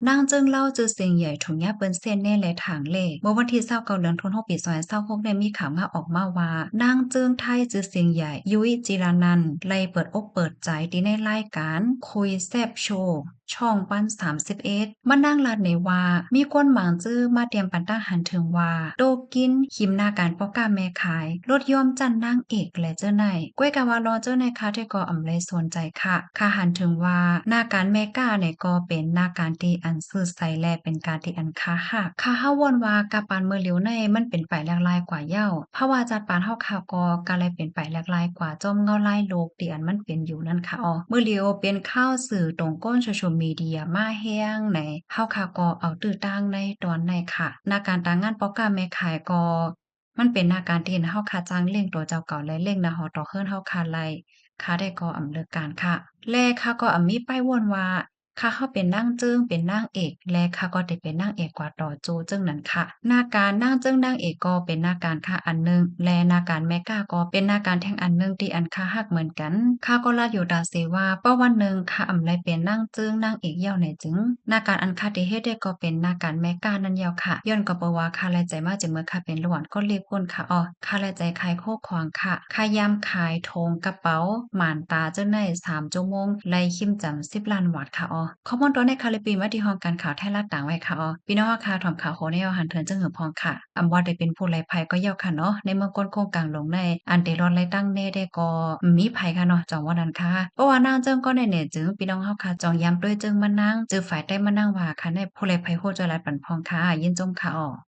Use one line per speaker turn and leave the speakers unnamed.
นางเจิ้งเล่าจือเสียงใหญ่ถุงยาเปิ้นเส้นแน่และถางเลขเมื่อวันที่29เดือนธันวาคมปี2026ได้มีข่าวมาออกมาว่านางเจิ้งไทยจือเสียงใหญ่ยุ้ยจิรานันท์ไล่เปิดอกเปิดใจที่ในรายการคุยแซบโชว์ช่องปัน31มานั่งลาดในว่ามีคนหมางจื้อมาเตรียมปันตั้งหันถึงว่าโตกินขิมหน้าการป้อก้าแม่ขายลดยอมจันนางเอกและเจ้าไหนก้วยกะว่ารอเจ้าในคาที่ก็อำเลยสนใจค่ะหันถึงว่าหน้าการแม่ก้าเนี่ยก็เป็นหน้าการที่อันซื่อใสและเป็นการที่อันค่าหักเฮาวนว่ากะปานมือเหลียวในมันเป็นไปแลกลายกว่าเหย้าเพราะว่าจัดปานเฮาข่าวก็เลยเป็นไปแลกลายกว่าจอมเงาลายโลกที่อันมันเป็นอยู่นั่นค่ะมือเหลียวเป็นข่าวสื่อตรงก้นโซเชียลมีเดียมาแฮงในเฮาข่าวก็เอาตื้อตั้งในตอนในค่ะหน้าการตางานป้อก้าแม่ขายก็มันเป็นหน้าการที่เฮาค่าจ้างเลี้ยงตัวเจ้าเก่าและเลี้ยงนะฮอต่อเฮิรนเฮาค่าไล่ค่าได้ก็อำเลิกการค่ะและค่าก็มีป้ายวนว่าค่าเขาเป็นนางจึ้งเป็นนางเอกและค่าก็ได้เป็นนางเอกกว่าต่อโจจึงนั้นค่ะหน้าการนางจึ้งนางเอกก็เป็นหน้าการค่ะอันหนึงและหน้าการแม่ก้าก็เป็นหน้าการแท่งอันหนึงที่อันค่าฮักเหมือนกันค่าก็ลาอยู่ดาเซว่าป้อวันหนึ่งค่าอำไลเป็นนางจึ้งนางเอกเหี่ยวในจึงหน้าการอันค่าที่เฮ็ดได้ก็เป็นหน้าการแม่ก้านั่นเหี่ยวค่ะย้อนก็บ่ว่าค่าแลใจมาจึงเมื่อค่าเป็นระหว่างก็เรียกคนค่ะค่าแลใจขายโคขวางค่ะค่ายามขายธงกระเป๋าหม่านตาเจ้าใน3ชั่วโมงไล่คิมจำ10ล้านบาทค่ะข้อมูลตัวในคาลิปีมาที่ห้องการข่าวไทยรัฐต่างไว้ค่ะพี่น้องค่ะถอมข่าวโหในหันเถินจึงหือพองค่ะว่าได้เป็นผู้ไร้ภัยก็ยาวค่ะเนาะในเมืองก้นโครงกลางลงในอันเดรอนไล่ตั้งเน่ได้ก็มีภัยค่ะเนาะจองว่านั้นค่ะเพราะว่านางจึงก็ในเน่จึงพี่น้องเฮาค่ะจองย้ำด้วยจึงมานั่งเจอฝ่ายใต้มานั่งว่าค่ะในผู้ไร้ภัยโคจรรัดปันพองค่ะยินจมค่ะ